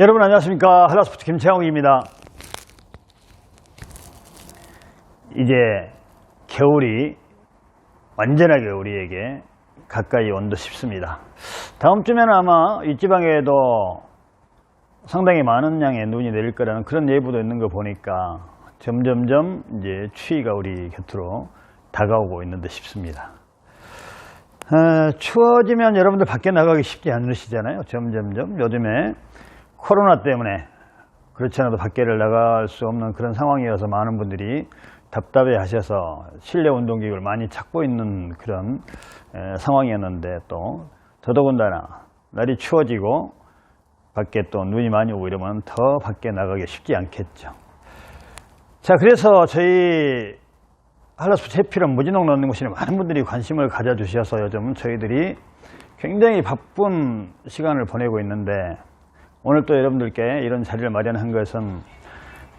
여러분 안녕하십니까. 한라스포츠 김채영입니다. 이제 겨울이 완전하게 우리에게 가까이 온 듯 싶습니다. 다음 주면 아마 이 지방에도 상당히 많은 양의 눈이 내릴 거라는 그런 예보도 있는 거 보니까 점점점 이제 추위가 우리 곁으로 다가오고 있는 듯 싶습니다. 추워지면 여러분들 밖에 나가기 쉽지 않으시잖아요. 점점점 요즘에 코로나 때문에 그렇지 않아도 밖에를 나갈 수 없는 그런 상황이어서 많은 분들이 답답해 하셔서 실내 운동기구를 많이 찾고 있는 그런 상황이었는데, 또 더더군다나 날이 추워지고 밖에 또 눈이 많이 오고 이러면 더 밖에 나가기 쉽지 않겠죠. 자, 그래서 저희 한라스포츠 해피런 무진동 런닝머신에 많은 분들이 관심을 가져주셔서 요즘 저희들이 굉장히 바쁜 시간을 보내고 있는데, 오늘 또 여러분들께 이런 자리를 마련한 것은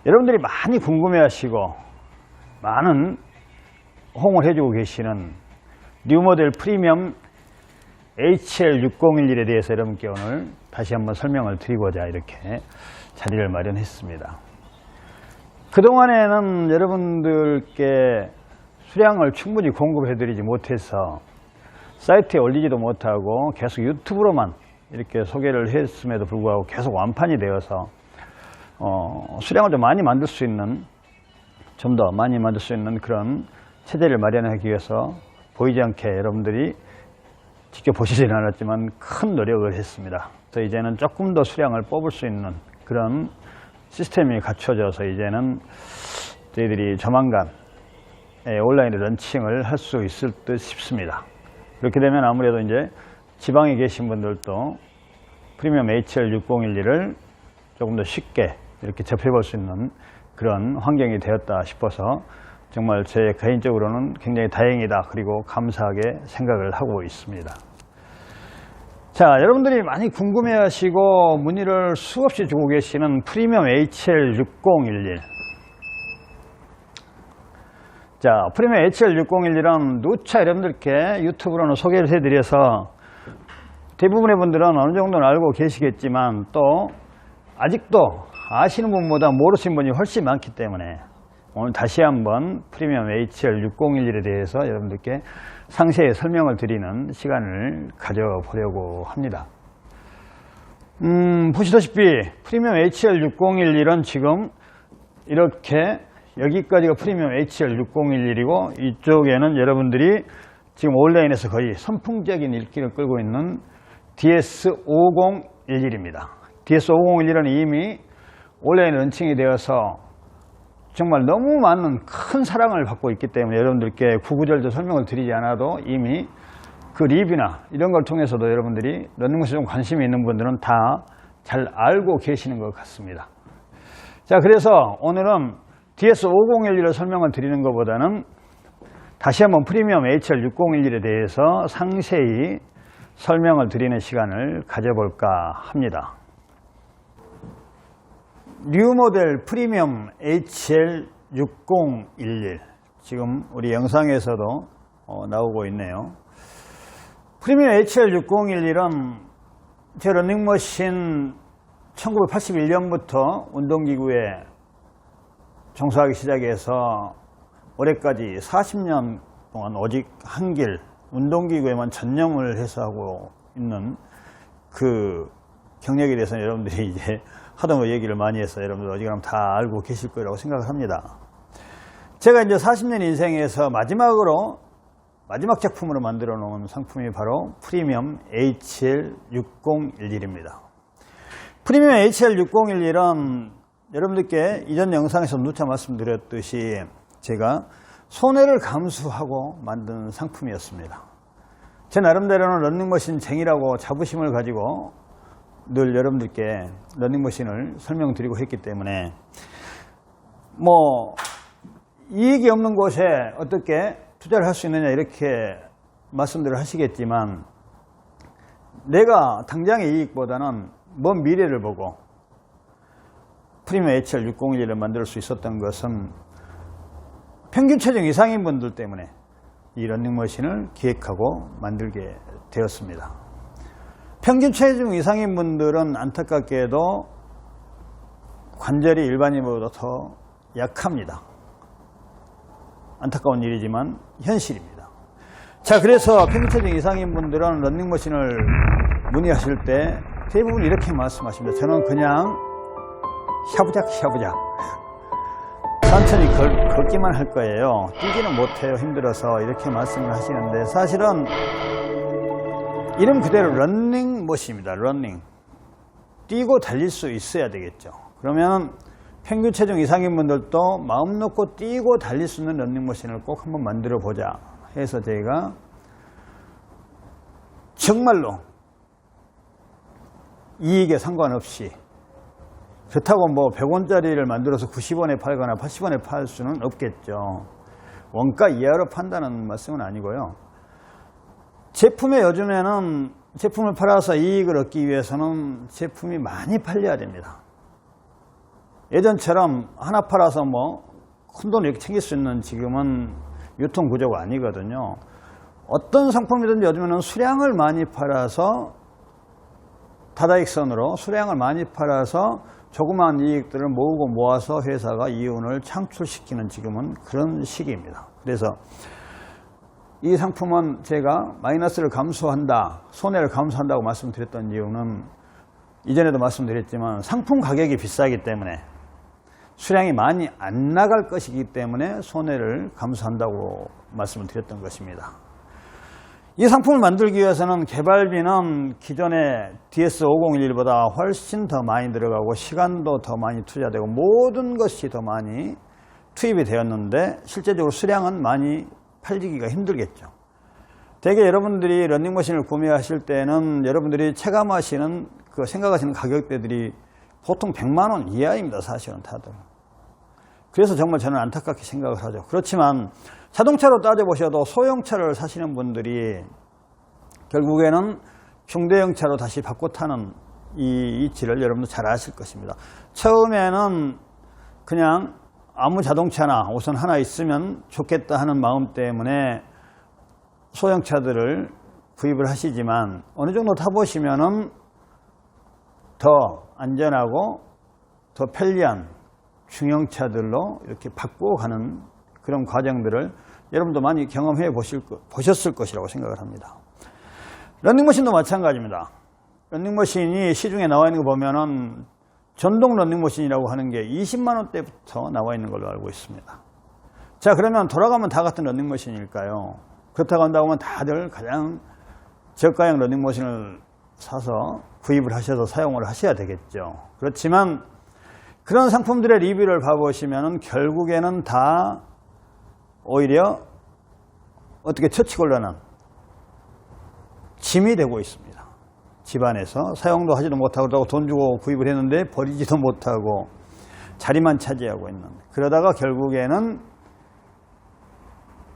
여러분들이 많이 궁금해하시고 많은 호응을 해주고 계시는 뉴모델 프리미엄 HL6011에 대해서 여러분께 오늘 다시 한번 설명을 드리고자 이렇게 자리를 마련했습니다. 그동안에는 여러분들께 수량을 충분히 공급해드리지 못해서 사이트에 올리지도 못하고 계속 유튜브로만 이렇게 소개를 했음에도 불구하고 계속 완판이 되어서 수량을 좀 많이 만들 수 있는, 좀 더 많이 만들 수 있는 그런 체제를 마련하기 위해서 보이지 않게 여러분들이 직접 보시지는 않았지만 큰 노력을 했습니다. 그래서 이제는 조금 더 수량을 뽑을 수 있는 그런 시스템이 갖춰져서 이제는 저희들이 조만간 온라인 런칭을 할 수 있을 듯 싶습니다. 그렇게 되면 아무래도 이제 지방에 계신 분들도 프리미엄 HL6011을 조금 더 쉽게 이렇게 접해볼 수 있는 그런 환경이 되었다 싶어서 정말 제 개인적으로는 굉장히 다행이다, 그리고 감사하게 생각을 하고 있습니다. 자, 여러분들이 많이 궁금해하시고 문의를 수없이 주고 계시는 프리미엄 HL6011. 자, 프리미엄 HL6011은 누차 여러분들께 유튜브로는 소개를 해드려서 대부분의 분들은 어느 정도는 알고 계시겠지만, 또 아직도 아시는 분보다 모르시는 분이 훨씬 많기 때문에 오늘 다시 한번 프리미엄 HL6011에 대해서 여러분들께 상세히 설명을 드리는 시간을 가져보려고 합니다. 보시다시피 프리미엄 HL6011은 지금 이렇게 여기까지가 프리미엄 HL6011이고, 이쪽에는 여러분들이 지금 온라인에서 거의 선풍적인 인기를 끌고 있는 DS5011입니다. DS5011은 이미 온라인 런칭이 되어서 정말 너무 많은 큰 사랑을 받고 있기 때문에 여러분들께 구구절절 설명을 드리지 않아도 이미 그 리뷰나 이런 걸 통해서도 여러분들이 런닝머신에 좀 관심이 있는 분들은 다 잘 알고 계시는 것 같습니다. 자, 그래서 오늘은 DS5011을 설명을 드리는 것보다는 다시 한번 프리미엄 HL6011에 대해서 상세히 설명을 드리는 시간을 가져볼까 합니다. 뉴모델 프리미엄 HL6011, 지금 우리 영상에서도 나오고 있네요. 프리미엄 HL6011은 제 러닝머신 1981년부터 운동기구에 종사하기 시작해서 올해까지 40년 동안 오직 한 길 운동기구에만 전념을 해서 하고 있는 그 경력에 대해서는 여러분들이 이제 하도 얘기를 많이 해서 여러분들 어지간하면 다 알고 계실 거라고 생각을 합니다. 제가 이제 40년 인생에서 마지막 작품으로 만들어 놓은 상품이 바로 프리미엄 HL6011입니다. 프리미엄 HL6011은 여러분들께 이전 영상에서 누차 말씀드렸듯이 제가 손해를 감수하고 만든 상품이었습니다. 제 나름대로는 런닝머신쟁이라고 자부심을 가지고 늘 여러분들께 런닝머신을 설명드리고 했기 때문에 이익이 없는 곳에 어떻게 투자를 할 수 있느냐 이렇게 말씀들을 하시겠지만, 내가 당장의 이익보다는 먼 미래를 보고 프리미엄 HL6011을 만들 수 있었던 것은 평균 체중 이상인 분들 때문에 이 런닝머신을 기획하고 만들게 되었습니다. 평균 체중 이상인 분들은 안타깝게도 관절이 일반인보다 더 약합니다. 안타까운 일이지만 현실입니다. 자, 그래서 평균체중 이상인 분들은 러닝머신을 문의하실 때 대부분 이렇게 말씀하십니다. 저는 그냥 샤부작 천천히 걷기만 할 거예요. 뛰지는 못해요. 힘들어서. 이렇게 말씀을 하시는데, 사실은 이름 그대로 러닝머신입니다. 러닝. 뛰고 달릴 수 있어야 되겠죠. 그러면 평균 체중 이상인 분들도 마음 놓고 뛰고 달릴 수 있는 러닝머신을 꼭 한번 만들어 보자 해서 저희가 정말로 이익에 상관없이, 그렇다고 뭐 100원짜리를 만들어서 90원에 팔거나 80원에 팔 수는 없겠죠. 원가 이하로 판다는 말씀은 아니고요. 제품에 요즘에는 제품을 팔아서 이익을 얻기 위해서는 제품이 많이 팔려야 됩니다. 예전처럼 하나 팔아서 뭐 큰 돈 이렇게 챙길 수 있는 지금은 유통 구조가 아니거든요. 어떤 상품이든지 요즘에는 수량을 많이 팔아서, 다다익선으로 수량을 많이 팔아서 조그마한 이익들을 모으고 모아서 회사가 이윤을 창출시키는 지금은 그런 시기입니다. 그래서 이 상품은 제가 마이너스를 감수한다, 손해를 감수한다고 말씀드렸던 이유는 이전에도 말씀드렸지만 상품 가격이 비싸기 때문에, 수량이 많이 안 나갈 것이기 때문에 손해를 감수한다고 말씀을 드렸던 것입니다. 이 상품을 만들기 위해서는 개발비는 기존의 DS5011보다 훨씬 더 많이 들어가고 시간도 더 많이 투자되고 모든 것이 더 많이 투입이 되었는데, 실제적으로 수량은 많이 팔리기가 힘들겠죠. 대개 여러분들이 러닝머신을 구매하실 때는 여러분들이 체감하시는 그 생각하시는 가격대들이 보통 100만 원 이하입니다. 사실은 다들. 그래서 정말 저는 안타깝게 생각을 하죠. 그렇지만 자동차로 따져보셔도 소형차를 사시는 분들이 결국에는 중대형차로 다시 바꿔 타는 이 이치를 여러분도 잘 아실 것입니다. 처음에는 그냥 아무 자동차나 우선 하나 있으면 좋겠다 하는 마음 때문에 소형차들을 구입을 하시지만, 어느 정도 타보시면은 더 안전하고 더 편리한 중형차들로 이렇게 바꾸어가는 그런 과정들을 여러분도 많이 경험해 보셨을 것이라고 생각을 합니다. 러닝머신도 마찬가지입니다. 러닝머신이 시중에 나와 있는 거 보면은 전동 러닝머신이라고 하는 게 20만 원대부터 나와 있는 걸로 알고 있습니다. 자, 그러면 돌아가면 다 같은 러닝머신일까요? 그렇다고 한다고 하면 다들 가장 저가형 러닝머신을 사서 구입을 하셔서 사용을 하셔야 되겠죠. 그렇지만 그런 상품들의 리뷰를 봐보시면 결국에는 다 오히려 어떻게 처치곤란한 짐이 되고 있습니다. 집안에서 사용도 하지도 못하고 돈 주고 구입을 했는데 버리지도 못하고 자리만 차지하고 있는, 그러다가 결국에는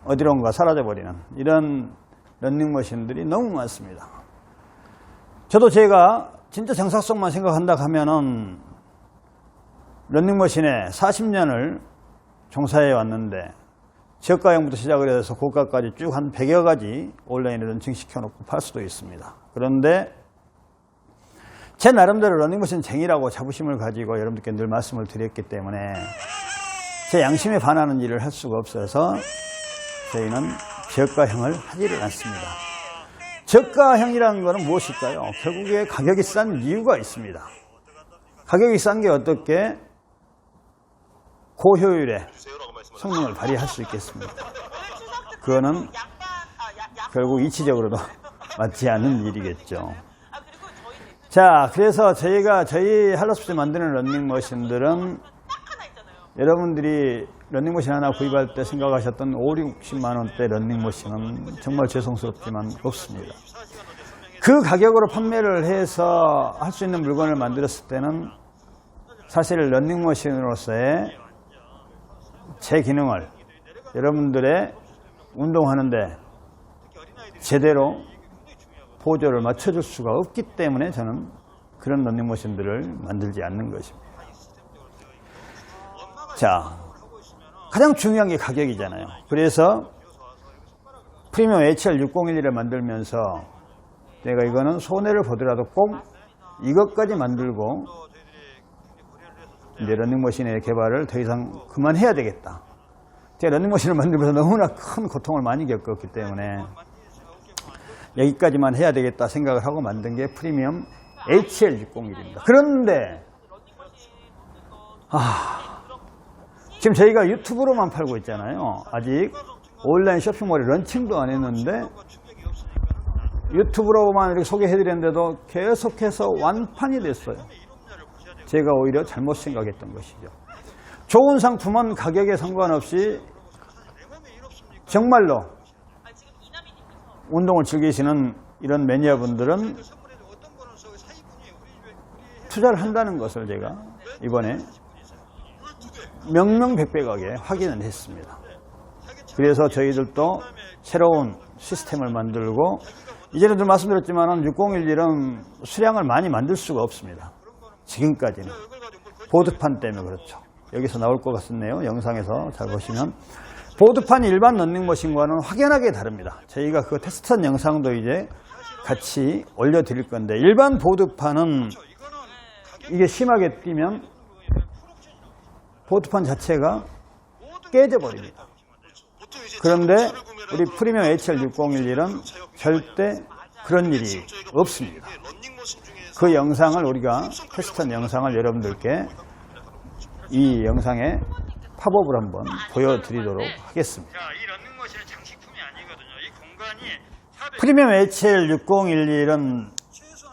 어디론가 사라져버리는 이런 러닝머신들이 너무 많습니다. 저도 제가 진짜 정착성만 생각한다 하면은 러닝머신에 40년을 종사해 왔는데, 저가형부터 시작을 해서 고가까지 쭉 한 100여 가지 온라인에 런칭시켜 놓고 팔 수도 있습니다. 그런데 제 나름대로 러닝머신 쟁이라고 자부심을 가지고 여러분들께 늘 말씀을 드렸기 때문에 제 양심에 반하는 일을 할 수가 없어서 저희는 저가형을 하지를 않습니다. 저가형이라는 것은 무엇일까요? 결국에 가격이 싼 이유가 있습니다. 가격이 싼 게 어떻게 고효율의 성능을 발휘할 수 있겠습니까? 그거는 결국 이치적으로도 맞지 않는 일이겠죠. 자, 그래서 저희 할로스피드 만드는 러닝머신들은 여러분들이 러닝머신 하나 구입할 때 생각하셨던 5, 60만 원대 러닝머신은 정말 죄송스럽지만 없습니다. 그 가격으로 판매를 해서 할 수 있는 물건을 만들었을 때는 사실 러닝머신으로서의 제 기능을 여러분들의 운동하는데 제대로 보조를 맞춰줄 수가 없기 때문에 저는 그런 러닝머신들을 만들지 않는 것입니다. 자, 가장 중요한 게 가격이잖아요. 그래서 프리미엄 HR6011을 만들면서 내가 이거는 손해를 보더라도 꼭 이것까지 만들고 이제 러닝머신의 개발을 더 이상 그만해야 되겠다. 제가 러닝머신을 만들면서 너무나 큰 고통을 많이 겪었기 때문에 여기까지만 해야 되겠다 생각을 하고 만든 게 프리미엄 HL601입니다. 그런데 지금 저희가 유튜브로만 팔고 있잖아요. 아직 온라인 쇼핑몰에 런칭도 안 했는데 유튜브로만 이렇게 소개해드렸는데도 계속해서 완판이 됐어요. 제가 오히려 잘못 생각했던 것이죠. 좋은 상품은 가격에 상관없이 정말로 운동을 즐기시는 이런 매니아분들은 투자를 한다는 것을 제가 이번에 명명백백하게 확인을 했습니다. 그래서 저희들도 새로운 시스템을 만들고, 이전에도 말씀드렸지만 6011은 수량을 많이 만들 수가 없습니다. 지금까지는 보드판 때문에 그렇죠. 여기서 나올 것 같네요. 영상에서 잘 보시면 보드판이 일반 런닝머신과는 확연하게 다릅니다. 저희가 그 테스트한 영상도 이제 같이 올려드릴 건데, 일반 보드판은 이게 심하게 뛰면 보드판 자체가 깨져버립니다. 그런데 우리 프리미엄 HL6011은 절대 그런 일이 없습니다. 그 영상을 우리가 테스트한 영상을 여러분들께 이 영상에 팝업을 한번 보여드리도록 하겠습니다. 이 런닝머신은 장식품이 아니거든요. 이 공간이 프리미엄 HL6011은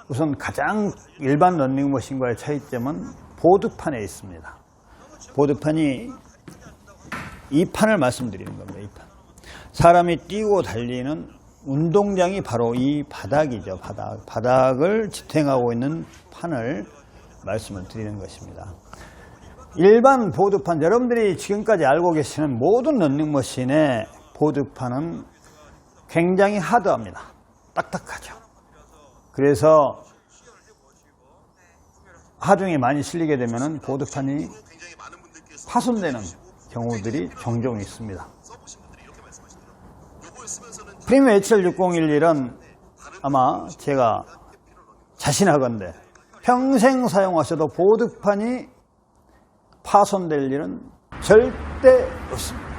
우선 가장 일반 런닝머신과의 차이점은 보드판에 있습니다. 보드판이 이 판을 말씀드리는 겁니다. 이 판. 사람이 뛰고 달리는 운동장이 바로 이 바닥이죠. 바닥을 지탱하고 있는 판을 말씀을 드리는 것입니다. 일반 보드판, 여러분들이 지금까지 알고 계시는 모든 런닝머신의 보드판은 굉장히 하드합니다. 딱딱하죠. 그래서 하중에 많이 실리게 되면 보드판이 파손되는 경우들이 종종 있습니다. 프리미엄 HL6011은 아마 제가 자신하건대 평생 사용하셔도 보드판이 파손될 일은 절대 없습니다.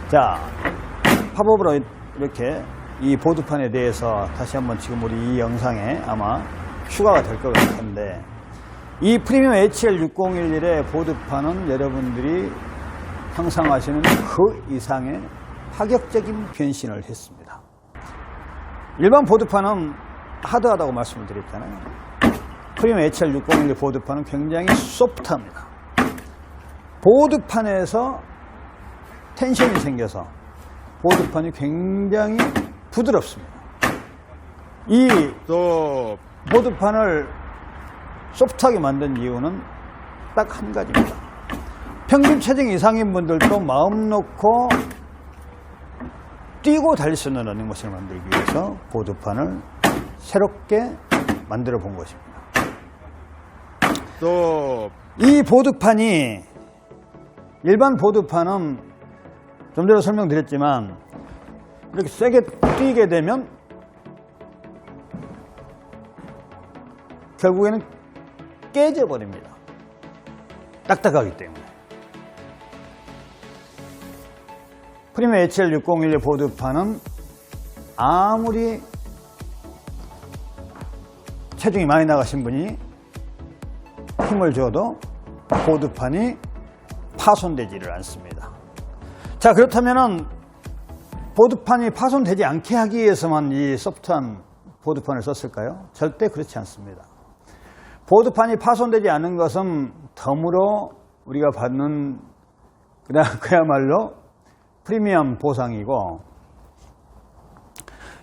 자, 팝업으로 이렇게 이 보드판에 대해서 다시 한번 지금 우리 이 영상에 아마 추가가 될 것 같은데, 이 프리미엄 HL6011의 보드판은 여러분들이 상상하시는 그 이상의 파격적인 변신을 했습니다. 일반 보드판은 하드하다고 말씀을 드렸잖아요. 프리미엄 HL6011 보드판은 굉장히 소프트합니다. 보드판에서 텐션이 생겨서 보드판이 굉장히 부드럽습니다. 이 보드판을 소프트하게 만든 이유는 딱 한 가지입니다. 평균 체중 이상인 분들도 마음 놓고 뛰고 달릴 수 있는 러닝머신을 만들기 위해서 보드판을 새롭게 만들어 본 것입니다. 이 보드판이, 일반 보드판은 좀 전에 설명드렸지만 이렇게 세게 뛰게 되면 결국에는 깨져버립니다. 딱딱하기 때문에. 프리미엄 HL601의 보드판은 아무리 체중이 많이 나가신 분이 힘을 줘도 보드판이 파손되지를 않습니다. 자, 그렇다면은 보드판이 파손되지 않게 하기 위해서만 이 소프트한 보드판을 썼을까요? 절대 그렇지 않습니다. 보드판이 파손되지 않는 것은 덤으로 우리가 받는 그야말로 프리미엄 보상이고,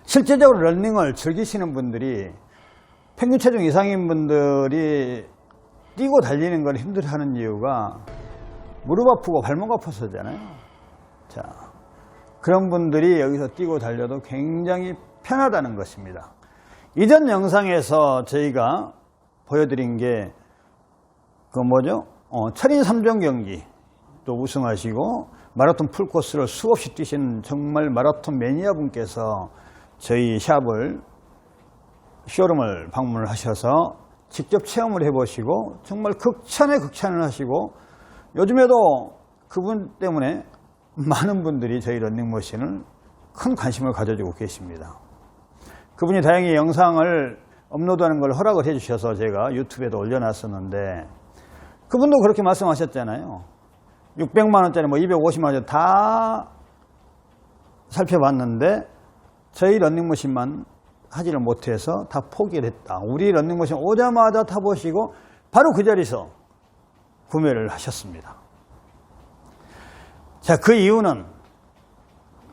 실제적으로 러닝을 즐기시는 분들이, 평균 체중 이상인 분들이 뛰고 달리는 걸 힘들어하는 이유가 무릎 아프고 발목 아파서잖아요. 자, 그런 분들이 여기서 뛰고 달려도 굉장히 편하다는 것입니다. 이전 영상에서 저희가 보여드린 게 철인 3종 경기 또 우승하시고 마라톤 풀코스를 수없이 뛰신 정말 마라톤 매니아 분께서 저희 샵을, 쇼룸을 방문을 하셔서 직접 체험을 해보시고 정말 극찬에 극찬을 하시고 요즘에도 그분 때문에 많은 분들이 저희 런닝머신을 큰 관심을 가져주고 계십니다. 그분이 다행히 영상을 업로드하는 걸 허락을 해주셔서 제가 유튜브에도 올려놨었는데 그분도 그렇게 말씀하셨잖아요. 600만 원짜리 뭐 250만 원짜리 다 살펴봤는데 저희 런닝머신만 하지를 못해서 다 포기를 했다. 우리 런닝머신 오자마자 타보시고 바로 그 자리에서 구매를 하셨습니다. 자, 그 이유는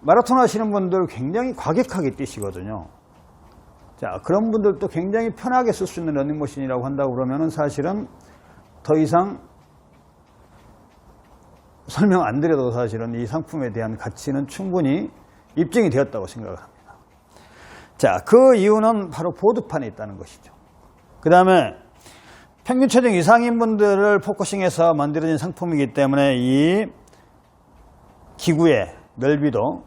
마라톤 하시는 분들 굉장히 과격하게 뛰시거든요. 자, 그런 분들도 굉장히 편하게 쓸 수 있는 런닝머신이라고 한다고 그러면은 사실은 더 이상 설명 안 드려도 사실은 이 상품에 대한 가치는 충분히 입증이 되었다고 생각을 합니다. 자, 그 이유는 바로 보드판에 있다는 것이죠. 그 다음에 평균 체중 이상인 분들을 포커싱해서 만들어진 상품이기 때문에 이 기구의 넓이도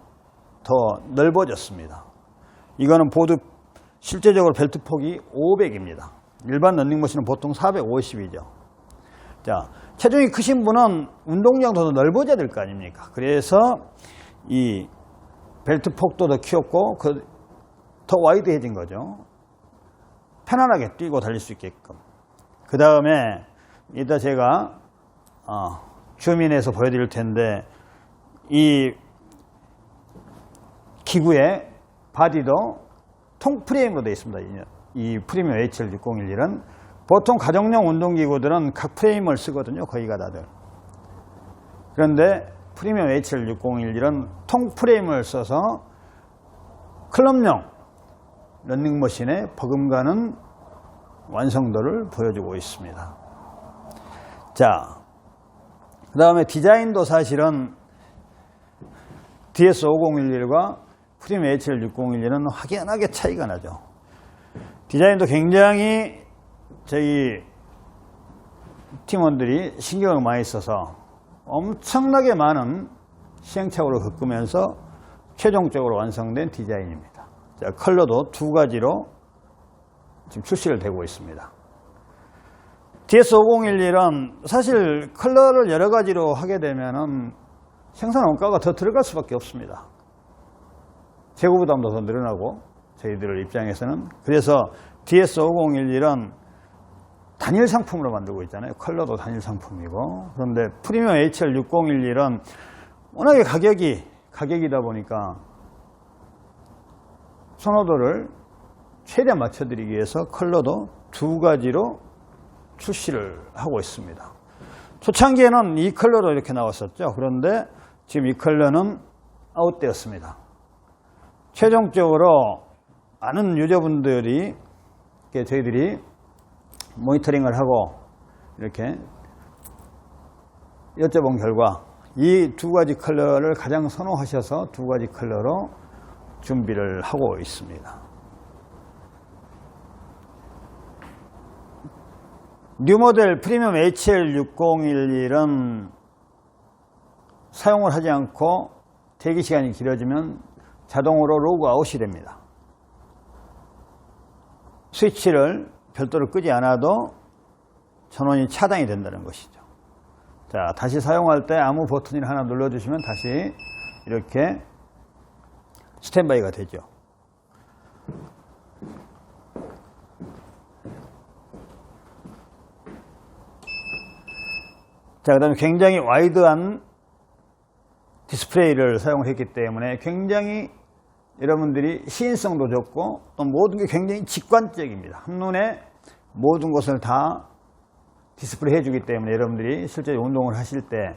더 넓어졌습니다. 이거는 보드 실제적으로 벨트 폭이 500입니다. 일반 런닝머신은 보통 450이죠. 자, 체중이 크신 분은 운동량도 더 넓어져야 될 거 아닙니까? 그래서 이 벨트 폭도 더 키웠고 더 와이드해진 거죠. 편안하게 뛰고 달릴 수 있게끔. 그 다음에 이따 제가 줌인해서 보여드릴 텐데 이 기구의 바디도 통프레임으로 되어 있습니다. 이 프리미엄 HL6011은 보통 가정용 운동기구들은 각 프레임을 쓰거든요. 거의가 다들. 그런데 프리미엄 HL6011은 통프레임을 써서 클럽용 런닝머신에 버금가는 완성도를 보여주고 있습니다. 자, 그 다음에 디자인도 사실은 DS5011과 프리미엄 HL6011은 확연하게 차이가 나죠. 디자인도 굉장히 저희 팀원들이 신경을 많이 써서 엄청나게 많은 시행착오를 겪으면서 최종적으로 완성된 디자인입니다. 자, 컬러도 두 가지로 지금 출시를 되고 있습니다. DS5011은 사실 컬러를 여러 가지로 하게 되면은 생산 원가가 더 들어갈 수밖에 없습니다. 재고 부담도 더 늘어나고 저희들 입장에서는. 그래서 DS5011은 단일 상품으로 만들고 있잖아요. 컬러도 단일 상품이고. 그런데 프리미엄 HL6011은 워낙에 가격이다 보니까 선호도를 최대한 맞춰드리기 위해서 컬러도 두 가지로 출시를 하고 있습니다. 초창기에는 이 컬러로 이렇게 나왔었죠. 그런데 지금 이 컬러는 아웃되었습니다. 최종적으로 많은 유저분들이 저희들이 모니터링을 하고 이렇게 여쭤본 결과 이 두 가지 컬러를 가장 선호하셔서 두 가지 컬러로 준비를 하고 있습니다. 뉴모델 프리미엄 HL6011은 사용을 하지 않고 대기시간이 길어지면 자동으로 로그아웃이 됩니다. 스위치를 별도로 끄지 않아도 전원이 차단이 된다는 것이죠. 자, 다시 사용할 때 아무 버튼을 하나 눌러주시면 다시 이렇게 스탠바이가 되죠. 자, 그 다음에 굉장히 와이드한 디스플레이를 사용했기 때문에 굉장히 여러분들이 시인성도 좋고 또 모든 게 굉장히 직관적입니다. 한눈에 모든 것을 다 디스플레이 해주기 때문에 여러분들이 실제 운동을 하실 때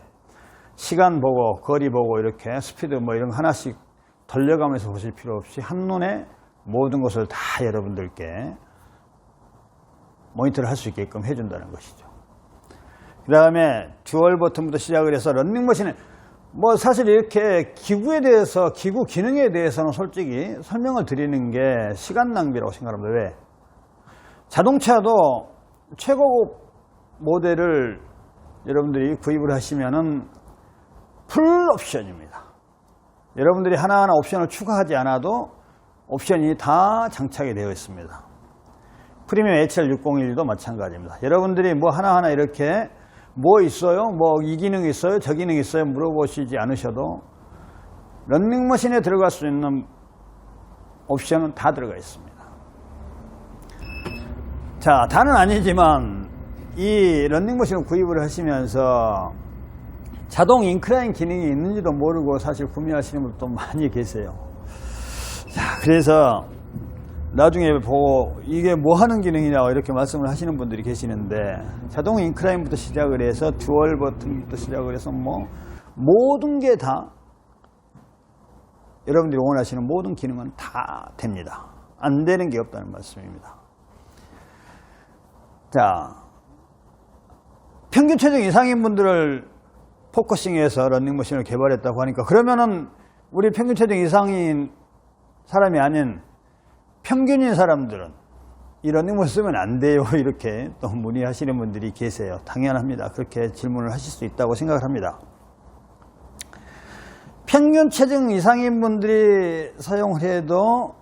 시간 보고 거리 보고 이렇게 스피드 뭐 이런 거 하나씩 돌려가면서 보실 필요 없이 한눈에 모든 것을 다 여러분들께 모니터를 할 수 있게끔 해준다는 것이죠. 그 다음에 듀얼 버튼부터 시작을 해서 런닝머신에 뭐 사실 이렇게 기구에 대해서 기구 기능에 대해서는 솔직히 설명을 드리는 게 시간 낭비라고 생각합니다. 왜? 자동차도 최고급 모델을 여러분들이 구입을 하시면은 풀 옵션입니다. 여러분들이 하나하나 옵션을 추가하지 않아도 옵션이 다 장착이 되어 있습니다. 프리미엄 HL6011도 마찬가지입니다. 여러분들이 뭐 하나하나 이렇게 뭐 있어요? 뭐 이 기능 있어요? 저 기능 있어요? 물어보시지 않으셔도 런닝머신에 들어갈 수 있는 옵션은 다 들어가 있습니다. 자, 다는 아니지만 이 런닝머신을 구입을 하시면서 자동 인클라인 기능이 있는지도 모르고 사실 구매하시는 분도 많이 계세요. 자, 그래서 나중에 보고 이게 뭐 하는 기능이냐고 이렇게 말씀을 하시는 분들이 계시는데, 자동 인클라인부터 시작을 해서 듀얼 버튼부터 시작을 해서 뭐 모든 게 다 여러분들이 원하시는 모든 기능은 다 됩니다. 안 되는 게 없다는 말씀입니다. 자, 평균 체중 이상인 분들을 포커싱해서 런닝머신을 개발했다고 하니까, 그러면은 우리 평균 체중 이상인 사람이 아닌 평균인 사람들은 이 런닝머신 쓰면 안 돼요, 이렇게 또 문의하시는 분들이 계세요. 당연합니다. 그렇게 질문을 하실 수 있다고 생각을 합니다. 평균 체중 이상인 분들이 사용을 해도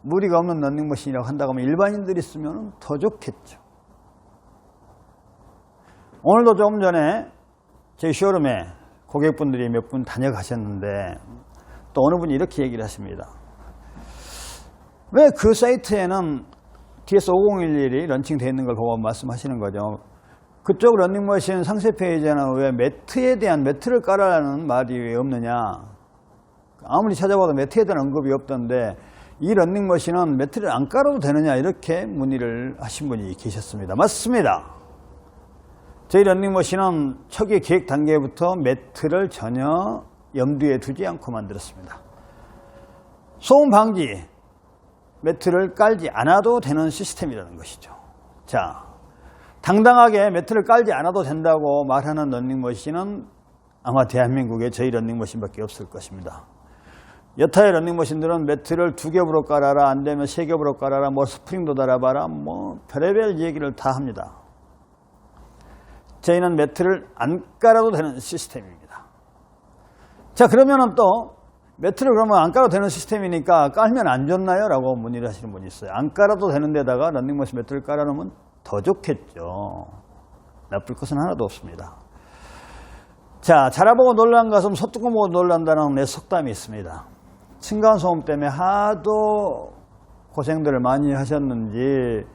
무리가 없는 런닝머신이라고 한다고 하면 일반인들이 쓰면 더 좋겠죠. 오늘도 조금 전에 저희 쇼룸에 고객분들이 몇 분 다녀가셨는데, 또 어느 분이 이렇게 얘기를 하십니다. 왜 그 사이트에는 DS5011이 런칭되어 있는 걸 보고 말씀하시는 거죠. 그쪽 런닝머신 상세 페이지에는 왜 매트를 깔아라는 말이 왜 없느냐. 아무리 찾아봐도 매트에 대한 언급이 없던데 이 런닝머신은 매트를 안 깔아도 되느냐, 이렇게 문의를 하신 분이 계셨습니다. 맞습니다. 저희 런닝머신은 초기 계획 단계부터 매트를 전혀 염두에 두지 않고 만들었습니다. 소음 방지, 매트를 깔지 않아도 되는 시스템이라는 것이죠. 자, 당당하게 매트를 깔지 않아도 된다고 말하는 런닝머신은 아마 대한민국에 저희 런닝머신밖에 없을 것입니다. 여타의 런닝머신들은 매트를 2겹으로 깔아라, 안 되면 3겹으로 깔아라, 뭐 스프링도 달아봐라, 뭐 별의별 얘기를 다 합니다. 저희는 매트를 안 깔아도 되는 시스템입니다. 자, 그러면은 또 매트를 그러면 안 깔아도 되는 시스템이니까 깔면 안 좋나요? 라고 문의를 하시는 분이 있어요. 안 깔아도 되는 데다가 런닝머신 매트를 깔아놓으면 더 좋겠죠. 나쁠 것은 하나도 없습니다. 자, 자라보고 놀란 가슴 소뚜껑 보고 놀란다는 내 속담이 있습니다. 층간소음 때문에 하도 고생들을 많이 하셨는지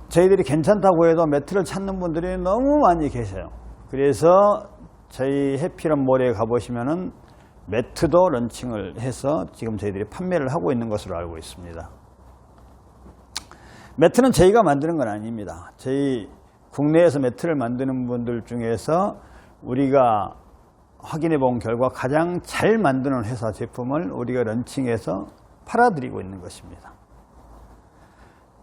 저희들이 괜찮다고 해도 매트를 찾는 분들이 너무 많이 계세요. 그래서 저희 해피런몰에 가보시면은 매트도 런칭을 해서 지금 저희들이 판매를 하고 있는 것으로 알고 있습니다. 매트는 저희가 만드는 건 아닙니다. 저희 국내에서 매트를 만드는 분들 중에서 우리가 확인해 본 결과 가장 잘 만드는 회사 제품을 우리가 런칭해서 팔아드리고 있는 것입니다.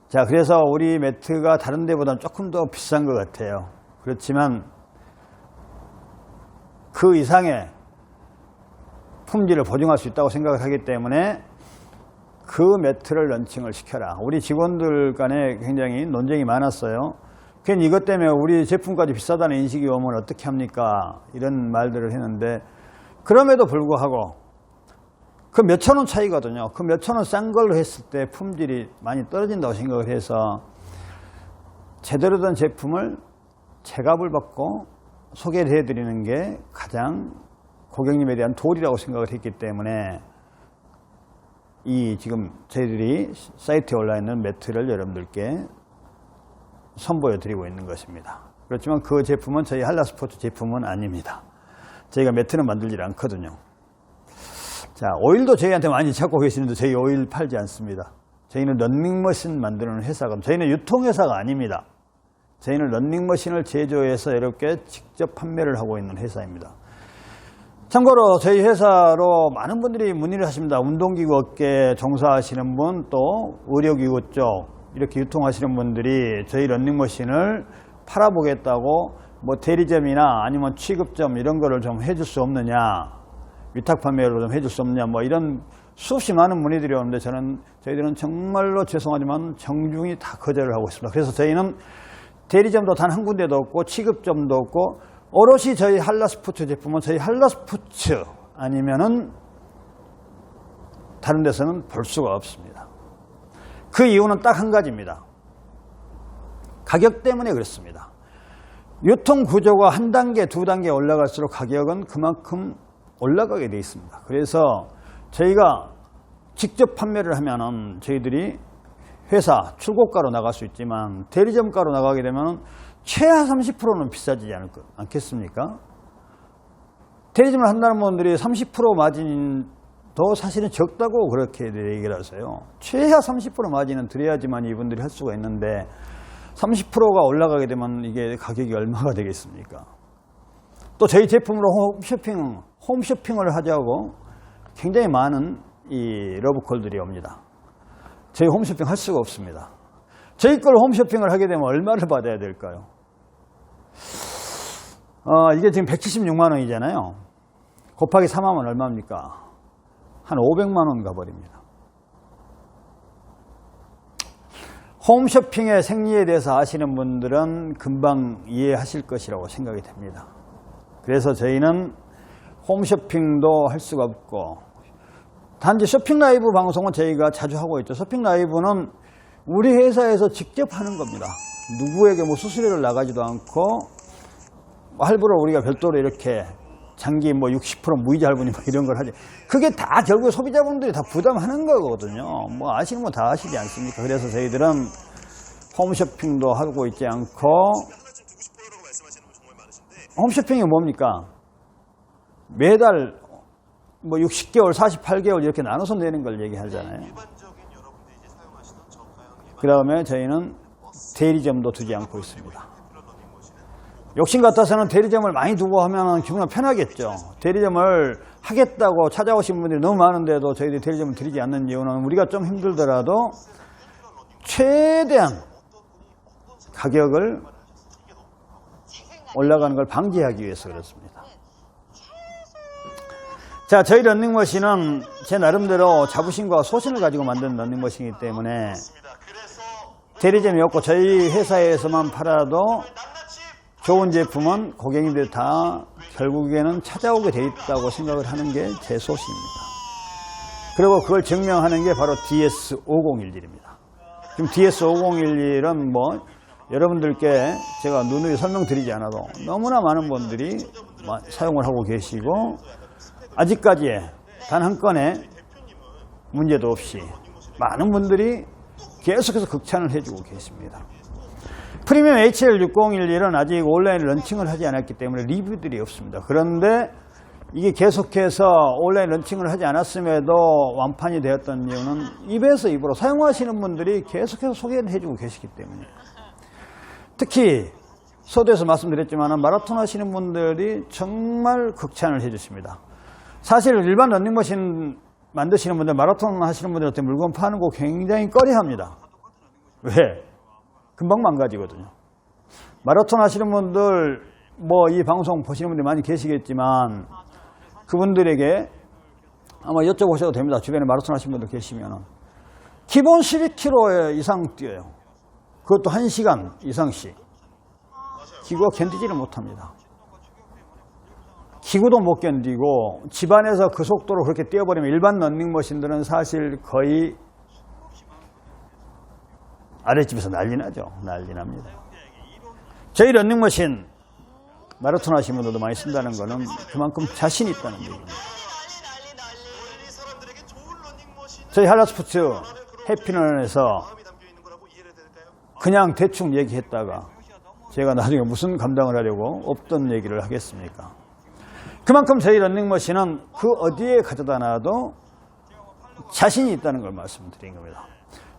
자, 그래서 우리 매트가 다른 데보다는 조금 더 비싼 것 같아요. 그렇지만 그 이상의 품질을 보증할 수 있다고 생각을 하기 때문에 그 매트를 런칭을 시켜라. 우리 직원들 간에 굉장히 논쟁이 많았어요. 괜히 이것 때문에 우리 제품까지 비싸다는 인식이 오면 어떻게 합니까? 이런 말들을 했는데, 그럼에도 불구하고 그 몇천 원 차이거든요. 그 몇천 원 싼 걸로 했을 때 품질이 많이 떨어진다고 생각을 해서 제대로 된 제품을 체값을 받고 소개를 해드리는 게 가장 고객님에 대한 도리라고 생각을 했기 때문에 이 지금 저희들이 사이트에 올라 있는 매트를 여러분들께 선보여 드리고 있는 것입니다. 그렇지만 그 제품은 저희 한라스포츠 제품은 아닙니다. 저희가 매트는 만들지 않거든요. 자, 오일도 저희한테 많이 찾고 계시는데 저희 오일 팔지 않습니다. 저희는 런닝머신 만드는 회사가, 저희는 유통회사가 아닙니다. 저희는 런닝머신을 제조해서 여러분께 직접 판매를 하고 있는 회사입니다. 참고로 저희 회사로 많은 분들이 문의를 하십니다. 운동기구 업계에 종사하시는 분, 또 의료기구 쪽 이렇게 유통하시는 분들이 저희 런닝머신을 팔아보겠다고 뭐 대리점이나 아니면 취급점 이런 거를 좀 해줄 수 없느냐, 위탁 판매로 좀 해줄 수 없느냐, 뭐 이런 수없이 많은 문의들이 오는데 저희들은 정말로 죄송하지만 정중히 다 거절을 하고 있습니다. 그래서 저희는 대리점도 단 한 군데도 없고 취급점도 없고 오롯이 저희 한라스포츠 제품은 저희 한라스포츠 아니면은 다른 데서는 볼 수가 없습니다. 그 이유는 딱 한 가지입니다. 가격 때문에 그렇습니다. 유통 구조가 한 단계, 두 단계 올라갈수록 가격은 그만큼 올라가게 되어 있습니다. 그래서 저희가 직접 판매를 하면은 저희들이 회사 출고가로 나갈 수 있지만 대리점가로 나가게 되면 최하 30%는 비싸지지 않겠습니까? 대리점을 한다는 분들이 30% 마진도 사실은 적다고 그렇게 얘기를 하세요. 최하 30% 마진은 드려야지만 이분들이 할 수가 있는데 30%가 올라가게 되면 이게 가격이 얼마가 되겠습니까? 또 저희 제품으로 홈쇼핑을 하자고 굉장히 많은 이 러브콜들이 옵니다. 저희 홈쇼핑 할 수가 없습니다. 저희 걸 홈쇼핑을 하게 되면 얼마를 받아야 될까요? 이게 지금 176만 원이잖아요. 곱하기 3하면 얼마입니까? 한 500만 원 가버립니다. 홈쇼핑의 생리에 대해서 아시는 분들은 금방 이해하실 것이라고 생각이 됩니다. 그래서 저희는 홈쇼핑도 할 수가 없고, 단지 쇼핑 라이브 방송은 저희가 자주 하고 있죠. 쇼핑 라이브는 우리 회사에서 직접 하는 겁니다. 누구에게 뭐 수수료를 나가지도 않고, 할부로 우리가 별도로 이렇게 장기 뭐 60% 무이자 할부니 뭐 이런 걸 하지. 그게 다 결국 소비자분들이 다 부담하는 거거든요. 뭐 아시는 분 다 아시지 않습니까? 그래서 저희들은 홈쇼핑도 하고 있지 않고, 홈쇼핑이 뭡니까? 매달 뭐 60개월, 48개월 이렇게 나눠서 내는 걸 얘기하잖아요. 그 다음에 저희는 대리점도 두지 않고 있습니다. 욕심 같아서는 대리점을 많이 두고 하면 기분이 편하겠죠. 대리점을 하겠다고 찾아오신 분들이 너무 많은데도 저희들이 대리점을 드리지 않는 이유는 우리가 좀 힘들더라도 최대한 가격을 올라가는 걸 방지하기 위해서 그렇습니다. 자, 저희 런닝머신은 제 나름대로 자부심과 소신을 가지고 만든 런닝머신이기 때문에 대리점이 없고 저희 회사에서만 팔아도 좋은 제품은 고객님들이 다 결국에는 찾아오게 돼 있다고 생각을 하는 게 제 소신입니다. 그리고 그걸 증명하는 게 바로 DS5011입니다. 지금 DS5011은 뭐 여러분들께 제가 누누이 설명드리지 않아도 너무나 많은 분들이 사용을 하고 계시고, 아직까지 단 한 건의 문제도 없이 많은 분들이 계속해서 극찬을 해주고 계십니다. 프리미엄 HL6011은 아직 온라인 런칭을 하지 않았기 때문에 리뷰들이 없습니다. 그런데 이게 계속해서 온라인 런칭을 하지 않았음에도 완판이 되었던 이유는 입에서 입으로 사용하시는 분들이 계속해서 소개를 해주고 계시기 때문에, 특히 서두에서 말씀드렸지만 마라톤 하시는 분들이 정말 극찬을 해주십니다. 사실 일반 런닝머신 만드시는 분들, 마라톤 하시는 분들한테 물건 파는 거 굉장히 꺼려합니다. 왜? 금방 망가지거든요. 마라톤 하시는 분들, 뭐 이 방송 보시는 분들이 많이 계시겠지만 그분들에게 아마 여쭤보셔도 됩니다. 주변에 마라톤 하시는 분들 계시면 기본 12km 이상 뛰어요. 그것도 1시간 이상씩. 기구가 견디지를 못합니다. 기구도 못 견디고 집안에서 그 속도로 그렇게 뛰어버리면 일반 런닝머신들은 사실 거의 아랫집에서 난리 나죠. 난리 납니다. 저희 런닝머신 마라톤 하시는 분들도 많이 쓴다는 거는 그만큼 자신이 있다는 얘기입니다. 저희 한라스포츠 해피런에서 그냥 대충 얘기했다가 제가 나중에 무슨 감당을 하려고 없던 얘기를 하겠습니까? 그만큼 저희 런닝머신은 그 어디에 가져다 놔도 자신이 있다는 걸 말씀드린 겁니다.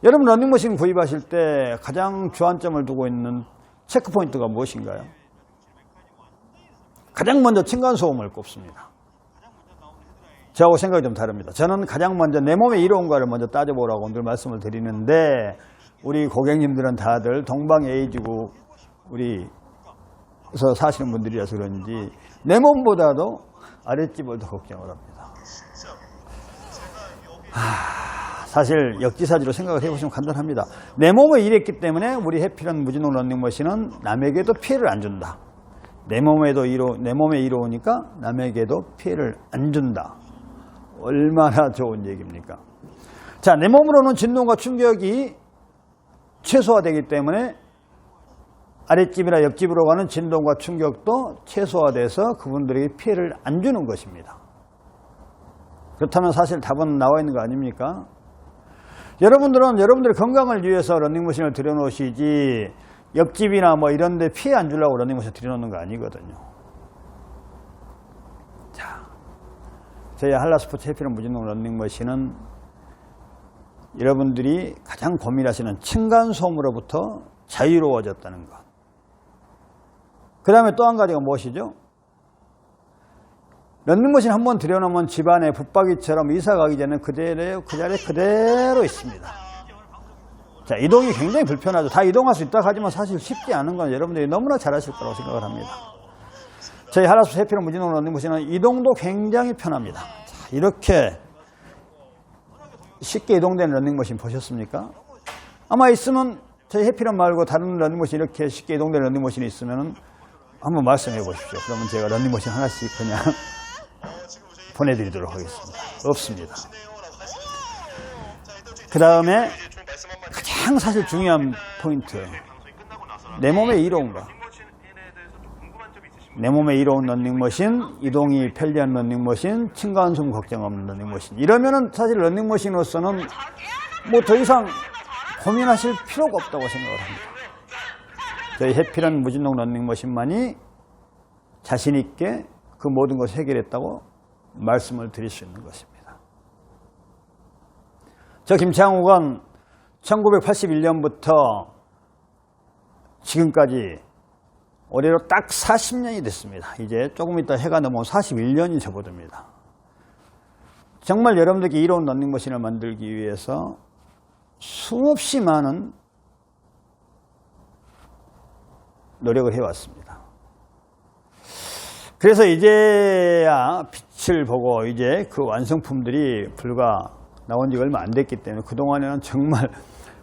여러분 런닝머신 구입하실 때 가장 주안점을 두고 있는 체크포인트가 무엇인가요? 가장 먼저 층간소음을 꼽습니다. 저하고 생각이 좀 다릅니다. 저는 가장 먼저 내 몸에 이로운가를 먼저 따져보라고 늘 말씀을 드리는데, 우리 고객님들은 다들 동방에이지구 우리서 사시는 분들이라서 그런지 내 몸보다도 아랫집을 더 걱정을 합니다. 사실 역지사지로 생각을 해보시면 간단합니다. 내 몸에 일했기 때문에 우리 해피런 무진동 런닝머신은 남에게도 피해를 안 준다. 내 몸에 이로우니까 남에게도 피해를 안 준다. 얼마나 좋은 얘기입니까? 자, 내 몸으로는 진동과 충격이 최소화되기 때문에 아랫집이나 옆집으로 가는 진동과 충격도 최소화돼서 그분들에게 피해를 안 주는 것입니다. 그렇다면 사실 답은 나와 있는 거 아닙니까? 여러분들은 여러분들의 건강을 위해서 러닝머신을 들여놓으시지 옆집이나 뭐 이런 데 피해 안 주려고 러닝머신 들여놓는 거 아니거든요. 자, 저희 한라스포츠 해피런 무진동 러닝머신은 여러분들이 가장 고민하시는 층간소음으로부터 자유로워졌다는 것. 그 다음에 또 한 가지가 무엇이죠? 러닝머신 한번 들여놓으면 집안에 붙박이처럼 이사 가기 전에 그 자리에 그대로 있습니다. 자, 이동이 굉장히 불편하죠. 다 이동할 수 있다 하지만 사실 쉽지 않은 건 여러분들이 너무나 잘하실 거라고 생각을 합니다. 저희 한라스포츠 해피런 무진동 러닝머신은 이동도 굉장히 편합니다. 자, 이렇게 쉽게 이동되는 러닝머신 보셨습니까? 아마 있으면 저희 해피런 말고 다른 러닝머신 이렇게 쉽게 이동되는 러닝머신이 있으면 한번 말씀해 보십시오. 그러면 제가 러닝머신 하나씩 그냥 보내드리도록 하겠습니다. 없습니다. 그 다음에 가장 사실 중요한 포인트, 내 몸에 이로운 거. 내 몸에 이로운 러닝머신, 이동이 편리한 러닝머신, 층간소음 걱정 없는 러닝머신. 이러면은 사실 러닝머신으로서는 뭐 더 이상 고민하실 필요가 없다고 생각을 합니다. 저희 해피런 무진동 러닝머신만이 자신있게 그 모든 것을 해결했다고 말씀을 드릴 수 있는 것입니다. 저 김창욱은 1981년부터 지금까지 올해로 딱 40년이 됐습니다. 이제 조금 있다 해가 넘어온 41년이 접어듭니다. 정말 여러분들께 이로운 러닝머신을 만들기 위해서 수없이 많은 노력을 해왔습니다. 그래서 이제야 빛을 보고 이제 그 완성품들이 불과 나온 지가 얼마 안 됐기 때문에 그동안에는 정말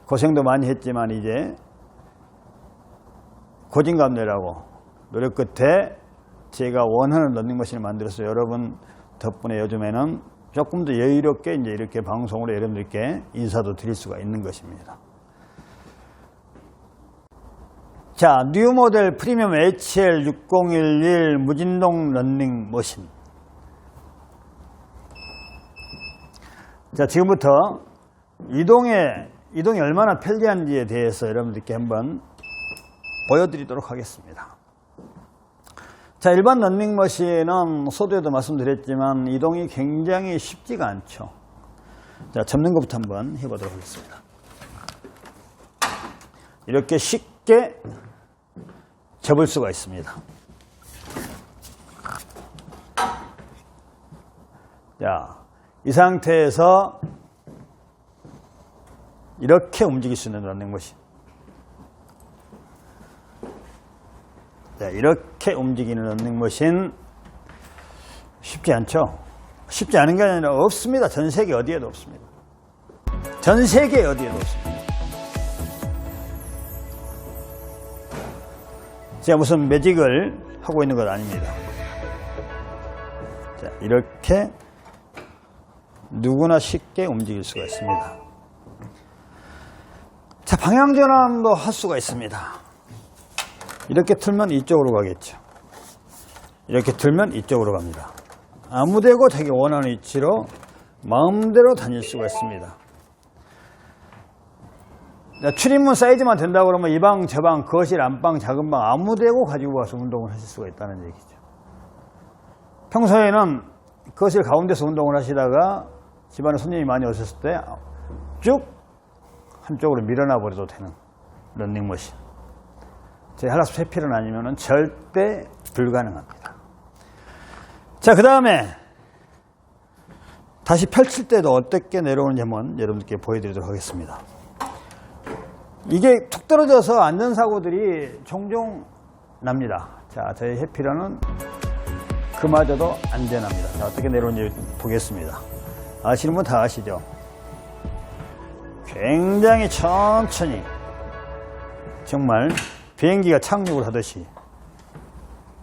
고생도 많이 했지만 이제 고진감래라고 노력 끝에 제가 원하는 러닝머신을 만들어서 여러분 덕분에 요즘에는 조금 더 여유롭게 이제 이렇게 방송으로 여러분들께 인사도 드릴 수가 있는 것입니다. 자, 뉴 모델 프리미엄 HL6011 무진동 러닝머신. 자, 지금부터 이동이 얼마나 편리한지에 대해서 여러분들께 한번 보여드리도록 하겠습니다. 자, 일반 러닝머신은 서두에도 말씀드렸지만 이동이 굉장히 쉽지가 않죠. 자, 접는 것부터 한번 해보도록 하겠습니다. 이렇게 쉽게 접을 수가 있습니다. 자, 이 상태에서 이렇게 움직일 수 있는 러닝머신. 자, 이렇게 움직이는 러닝머신 쉽지 않죠? 쉽지 않은 게 아니라 없습니다. 전 세계 어디에도 없습니다. 전 세계 어디에도 없습니다. 제가 무슨 매직을 하고 있는 건 아닙니다. 자, 이렇게 누구나 쉽게 움직일 수가 있습니다. 자, 방향 전환도 할 수가 있습니다. 이렇게 틀면 이쪽으로 가겠죠. 이렇게 틀면 이쪽으로 갑니다. 아무데고 자기 원하는 위치로 마음대로 다닐 수가 있습니다. 자, 출입문 사이즈만 된다고 그러면 이 방, 저 방, 거실, 안방, 작은 방 아무데고 가지고 와서 운동을 하실 수가 있다는 얘기죠. 평소에는 거실 가운데서 운동을 하시다가 집안에 손님이 많이 오셨을 때 쭉 한쪽으로 밀어놔 버려도 되는 러닝머신. 저희 한라스포츠 해피런 아니면 절대 불가능합니다. 자, 그 다음에 다시 펼칠 때도 어떻게 내려오는지 한번 여러분들께 보여드리도록 하겠습니다. 이게 툭 떨어져서 안전사고들이 종종 납니다. 자, 저희 해피런은 그마저도 안전합니다. 자, 어떻게 내려오는지 보겠습니다. 아시는 분 다 아시죠? 굉장히 천천히 정말 비행기가 착륙을 하듯이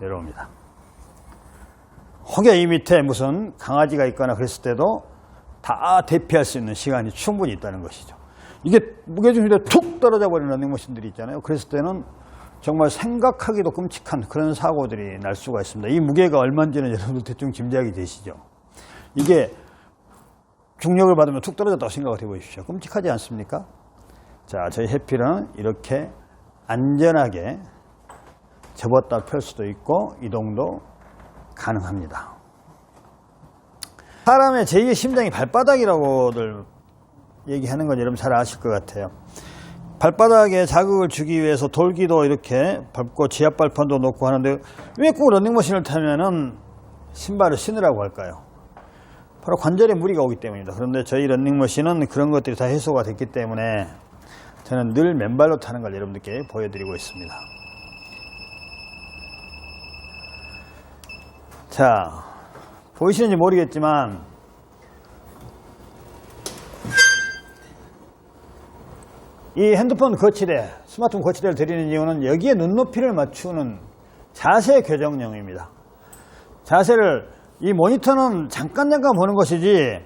내려옵니다. 혹여 이 밑에 무슨 강아지가 있거나 그랬을 때도 다 대피할 수 있는 시간이 충분히 있다는 것이죠. 이게 무게중심이 툭 떨어져 버리는 러닝머신들이 있잖아요. 그랬을 때는 정말 생각하기도 끔찍한 그런 사고들이 날 수가 있습니다. 이 무게가 얼마인지는 여러분들 대충 짐작이 되시죠? 이게 중력을 받으면 툭 떨어졌다고 생각을 해보십시오. 끔찍하지 않습니까? 자, 저희 해필은 이렇게 안전하게 접었다 펼 수도 있고 이동도 가능합니다. 사람의 제2의 심장이 발바닥이라고들 얘기하는 건 여러분 잘 아실 것 같아요. 발바닥에 자극을 주기 위해서 돌기도 이렇게 밟고 지압발판도 놓고 하는데 왜 꼭 러닝머신을 타면은 신발을 신으라고 할까요? 바로 관절에 무리가 오기 때문입니다. 그런데 저희 러닝머신은 그런 것들이 다 해소가 됐기 때문에 저는 늘 맨발로 타는 걸 여러분들께 보여드리고 있습니다. 자, 보이시는지 모르겠지만 이 핸드폰 거치대, 스마트폰 거치대를 드리는 이유는 여기에 눈높이를 맞추는 자세 교정용입니다. 자세를, 이 모니터는 잠깐 보는 것이지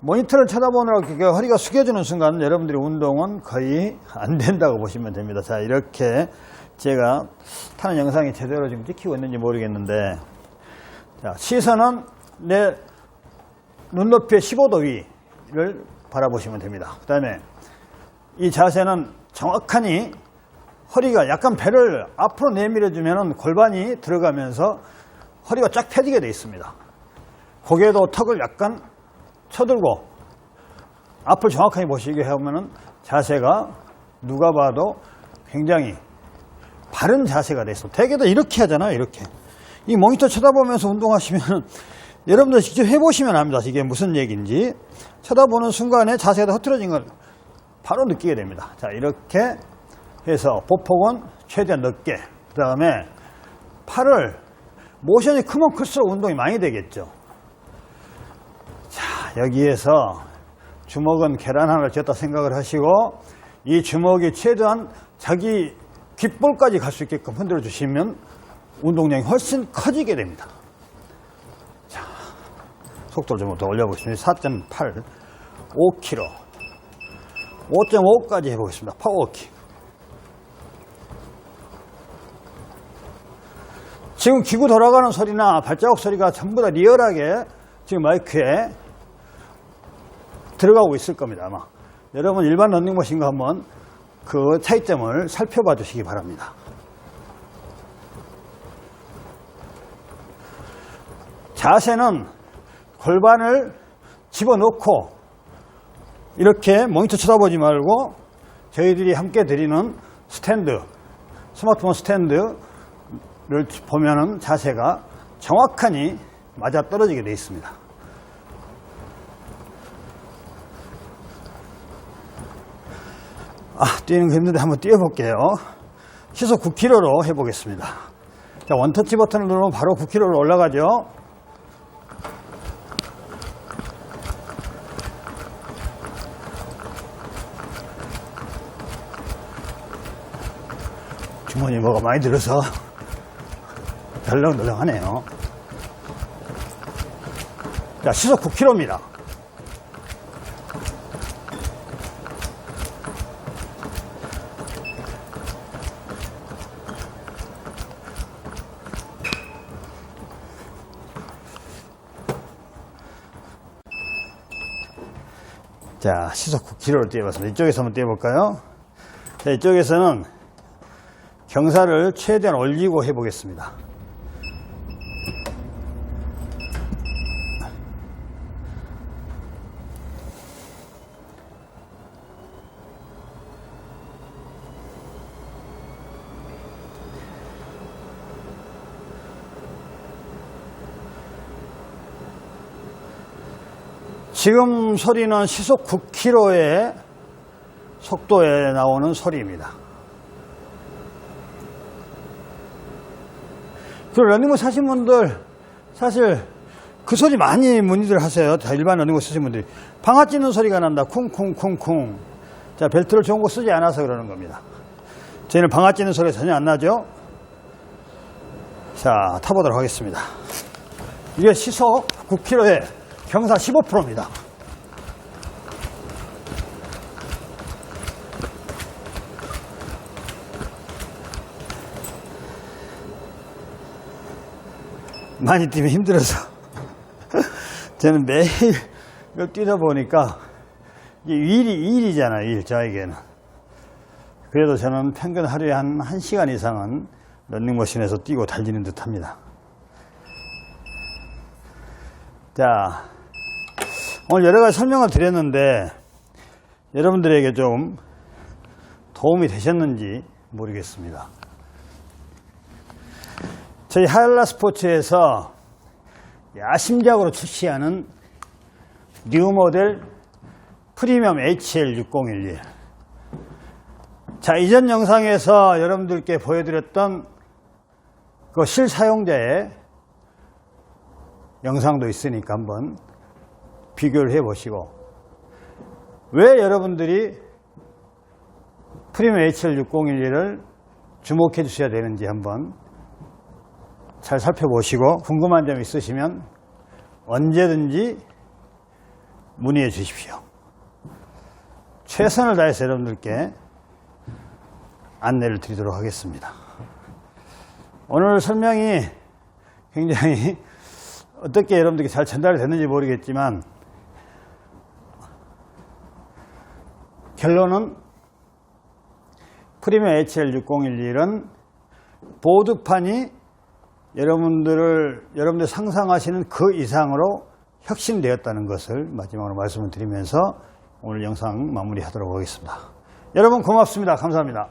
모니터를 쳐다보느라고 허리가 숙여지는 순간 여러분들이 운동은 거의 안 된다고 보시면 됩니다. 자, 이렇게 제가 타는 영상이 제대로 지금 찍히고 있는지 모르겠는데, 자, 시선은 내 눈높이의 15도 위를 바라보시면 됩니다. 그 다음에 이 자세는 정확하니 허리가 약간 배를 앞으로 내밀어주면 골반이 들어가면서 허리가 쫙 펴지게 되어 있습니다. 고개도 턱을 약간 쳐들고 앞을 정확하게 보시게 하면 자세가 누가 봐도 굉장히 바른 자세가 되어 있습니다. 대개도 이렇게 하잖아요. 이렇게. 이 모니터 쳐다보면서 운동하시면 여러분들 직접 해보시면 압니다. 이게 무슨 얘기인지. 쳐다보는 순간에 자세가 흐트러진 걸 바로 느끼게 됩니다. 자, 이렇게 해서 보폭은 최대한 넓게, 그 다음에 팔을, 모션이 크면 클수록 운동이 많이 되겠죠. 자, 여기에서 주먹은 계란 하나를 쥐었다 생각을 하시고 이 주먹이 최대한 자기 귓볼까지 갈 수 있게끔 흔들어 주시면 운동량이 훨씬 커지게 됩니다. 자, 속도를 좀 더 올려보겠습니다. 4.8, 5km, 5.5까지 해보겠습니다. 파워워킹. 지금 기구 돌아가는 소리나 발자국 소리가 전부 다 리얼하게 지금 마이크에 들어가고 있을 겁니다. 아마 여러분 일반 러닝머신과 한번 그 차이점을 살펴봐 주시기 바랍니다. 자세는 골반을 집어넣고 이렇게 모니터 쳐다보지 말고 저희들이 함께 드리는 스탠드, 스마트폰 스탠드를 보면은 자세가 정확하니 맞아 떨어지게 되어 있습니다. 뛰는 거 힘든데 한번 뛰어볼게요. 시속 9km로 해보겠습니다. 자, 원터치 버튼을 누르면 바로 9km로 올라가죠. 주머니 뭐가 많이 들어서 덜렁덜렁하네요. 자, 시속 9km입니다. 자, 시속 9km로 뛰어봤습니다. 이쪽에서 한번 뛰어볼까요? 자, 이쪽에서는 경사를 최대한 올리고 해보겠습니다. 지금 소리는 시속 9km의 속도에 나오는 소리입니다. 그리고 러닝머신 하신 분들 사실 그 소리 많이 문의들 하세요. 다 일반 러닝머신 쓰신 분들이 방아 찧는 소리가 난다. 쿵쿵쿵쿵. 자, 벨트를 좋은 거 쓰지 않아서 그러는 겁니다. 저희는 방아 찧는 소리가 전혀 안 나죠. 자, 타보도록 하겠습니다. 이게 시속 9km에 경사 15%입니다. 많이 뛰면 힘들어서 저는 매일 이걸 뛰다 보니까 이게 일이잖아요, 일, 저에게는. 그래도 저는 평균 하루에 한 1시간 이상은 런닝머신에서 뛰고 달리는 듯 합니다. 자, 오늘 여러 가지 설명을 드렸는데 여러분들에게 좀 도움이 되셨는지 모르겠습니다. 저희 하이알라 스포츠에서 야심작으로 출시하는 뉴 모델 프리미엄 HL6011. 자, 이전 영상에서 여러분들께 보여드렸던 그 실사용자의 영상도 있으니까 한번 비교를 해 보시고, 왜 여러분들이 프리미엄 HL6011을 주목해 주셔야 되는지 한번 잘 살펴보시고, 궁금한 점 있으시면 언제든지 문의해 주십시오. 최선을 다해서 여러분들께 안내를 드리도록 하겠습니다. 오늘 설명이 굉장히 어떻게 여러분들께 잘 전달이 됐는지 모르겠지만, 결론은 프리미엄 HL6011은 보드판이 여러분들 상상하시는 그 이상으로 혁신되었다는 것을 마지막으로 말씀을 드리면서 오늘 영상 마무리하도록 하겠습니다. 여러분 고맙습니다. 감사합니다.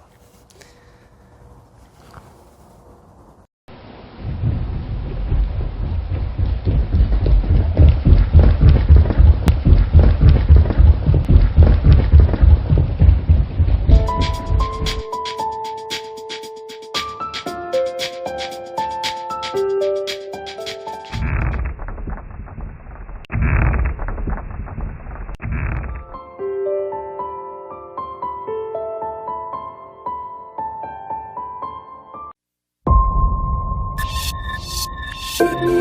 Thank you.